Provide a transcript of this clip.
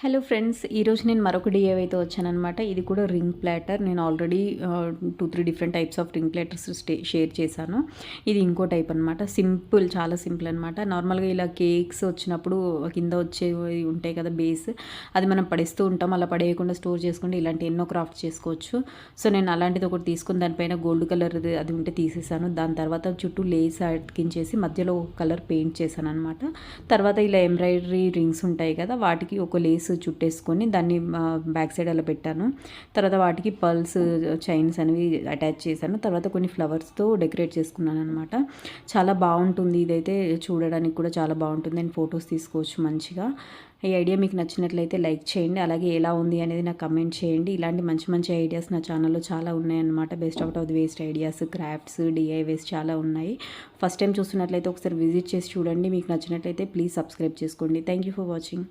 Hello friends, ఈరోజు నేను మరొక డిఐవై అయితే వచ్చానమాట. ఇది కూడా రింగ్ ప్లాటర్. నేను already 2-3 different types of ring platters share చేశాను. ఇది ఇంకో టైప్ అనమాట. సింపుల్, చాలా సింపుల్ అనమాట. నార్మల్గా ఇలా కేక్స్ వచ్చినప్పుడు కింద వచ్చేవి ఉంటాయి కదా బేస్, అది మనం పడేస్తూ ఉంటాం. అలా పడేయకుండా స్టోర్ చేసుకుంటే ఇలాంటి ఎన్నో క్రాఫ్ట్ చేసుకోవచ్చు. సో నేను అలాంటిది ఒకటి తీసుకుని దానిపైన గోల్డ్ కలర్ అది ఉంటే తీసేసాను. దాని తర్వాత చుట్టూ లేస్ అతికించేసి మధ్యలో కలర్ పెయింట్ చేశాను అనమాట. తర్వాత ఇలా ఎంబ్రాయిడరీ రింగ్స్ ఉంటాయి కదా, వాటికి ఒక లేస్ చుట్టేసుకొని దాన్ని బ్యాక్ సైడ్ అలా పెట్టాను. తర్వాత వాటికి పర్ల్స్ చైన్స్ అనేవి అటాచ్ చేశాను. తర్వాత కొన్ని ఫ్లవర్స్తో డెకరేట్ చేసుకున్నాను అనమాట. చాలా బాగుంటుంది. ఇదైతే చూడడానికి కూడా చాలా బాగుంటుంది అండ్ ఫొటోస్ తీసుకోవచ్చు మంచిగా. ఈ ఐడియా మీకు నచ్చినట్లయితే లైక్ చేయండి. అలాగే ఎలా ఉంది అనేది నాకు కమెంట్ చేయండి. ఇలాంటి మంచి మంచి ఐడియాస్ నా ఛానల్లో చాలా ఉన్నాయన్నమాట. Best out of the waste ideas, crafts, DIYs చాలా ఉన్నాయి. ఫస్ట్ టైం చూస్తున్నట్లయితే ఒకసారి విజిట్ చేసి చూడండి. మీకు నచ్చినట్లయితే ప్లీజ్ సబ్స్క్రైబ్ చేసుకోండి. Thank you for watching.